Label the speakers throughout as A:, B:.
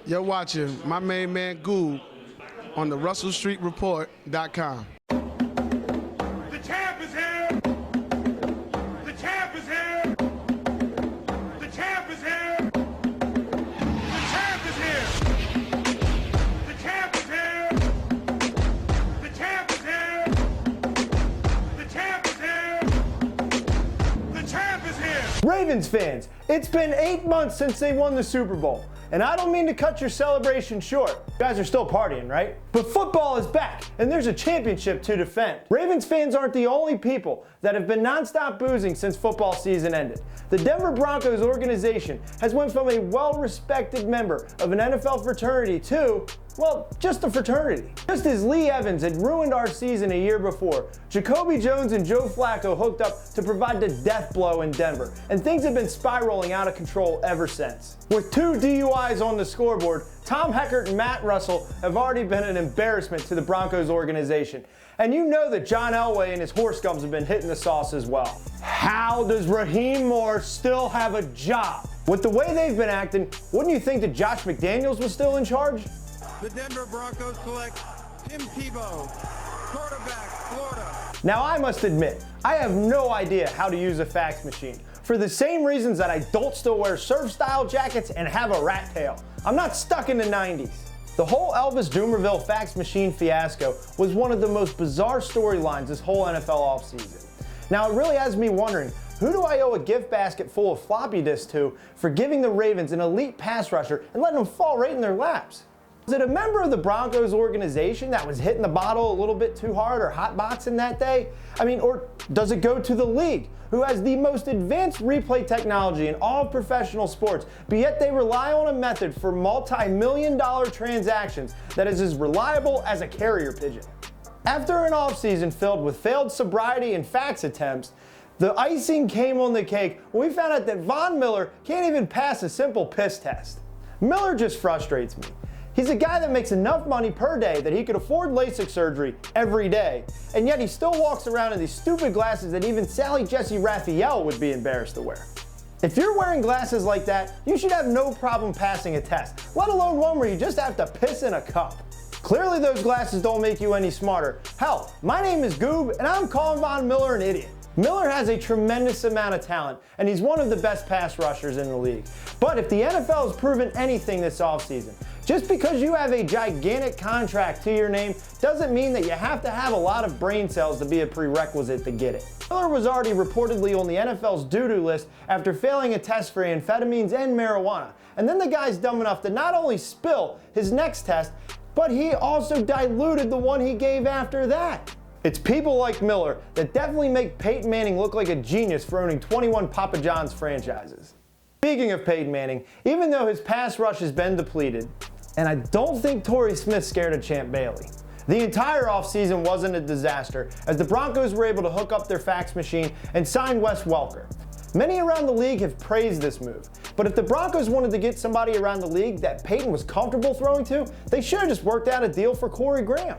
A: You're watching my main man Goob on the RussellStreetReport.com.
B: The champ is here! The champ is here! The champ is here! The champ is here! The champ is here! The champ is here! The champ is here! The champ is here!
C: Ravens fans, it's been 8 months since they won the Super Bowl. And I don't mean to cut your celebration short. You guys are still partying, right? But football is back, and there's a championship to defend. Ravens fans aren't the only people that have been nonstop boozing since football season ended. The Denver Broncos organization has went from a well-respected member of an NFL fraternity to, well, just a fraternity. Just as Lee Evans had ruined our season a year before, Jacoby Jones and Joe Flacco hooked up to provide the death blow in Denver, and things have been spiraling out of control ever since. With 2 DUIs on the scoreboard, Tom Heckert and Matt Russell have already been an embarrassment to the Broncos organization. And you know that John Elway and his horse gums have been hitting the sauce as well. How does Raheem Morris still have a job? With the way they've been acting, wouldn't you think that Josh McDaniels was still in charge?
D: The Denver Broncos select Tim Tebow, quarterback, Florida.
C: Now I must admit, I have no idea how to use a fax machine. For the same reasons that I don't still wear surf-style jackets and have a rat tail. I'm not stuck in the 90s. The whole Elvis Dumervil fax machine fiasco was one of the most bizarre storylines this whole NFL offseason. Now it really has me wondering, who do I owe a gift basket full of floppy disks to for giving the Ravens an elite pass rusher and letting them fall right in their laps? Was it a member of the Broncos organization that was hitting the bottle a little bit too hard or hotboxing that day? I mean, or does it go to the league, who has the most advanced replay technology in all of professional sports, but yet they rely on a method for multi-million-dollar transactions that is as reliable as a carrier pigeon? After an offseason filled with failed sobriety and fax attempts, the icing came on the cake when we found out that Von Miller can't even pass a simple piss test. Miller just frustrates me. He's a guy that makes enough money per day that he could afford LASIK surgery every day, and yet he still walks around in these stupid glasses that even Sally Jesse Raphael would be embarrassed to wear. If you're wearing glasses like that, you should have no problem passing a test, let alone one where you just have to piss in a cup. Clearly those glasses don't make you any smarter. Hell, my name is Goob, and I'm calling Von Miller an idiot. Miller has a tremendous amount of talent, and he's one of the best pass rushers in the league. But if the NFL has proven anything this offseason, just because you have a gigantic contract to your name doesn't mean that you have to have a lot of brain cells to be a prerequisite to get it. Miller was already reportedly on the NFL's doo-doo list after failing a test for amphetamines and marijuana. And then the guy's dumb enough to not only spill his next test, but he also diluted the one he gave after that. It's people like Miller that definitely make Peyton Manning look like a genius for owning 21 Papa John's franchises. Speaking of Peyton Manning, even though his pass rush has been depleted, and I don't think Torrey Smith scared of Champ Bailey, the entire offseason wasn't a disaster as the Broncos were able to hook up their fax machine and sign Wes Welker. Many around the league have praised this move, but if the Broncos wanted to get somebody around the league that Peyton was comfortable throwing to, they should have just worked out a deal for Corey Graham.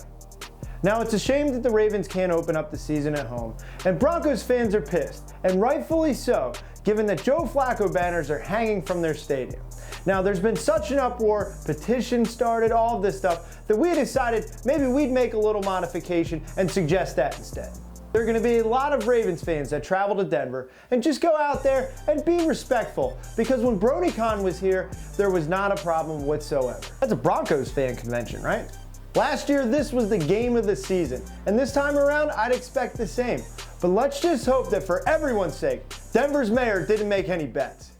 C: Now, it's a shame that the Ravens can't open up the season at home, and Broncos fans are pissed, and rightfully so, given that Joe Flacco banners are hanging from their stadium. Now, there's been such an uproar, petitions started, all of this stuff, that we decided maybe we'd make a little modification and suggest that instead. There are going to be a lot of Ravens fans that travel to Denver and just go out there and be respectful, because when BronyCon was here, there was not a problem whatsoever. That's a Broncos fan convention, right? Last year, this was the game of the season, and this time around, I'd expect the same. But let's just hope that for everyone's sake, Denver's mayor didn't make any bets.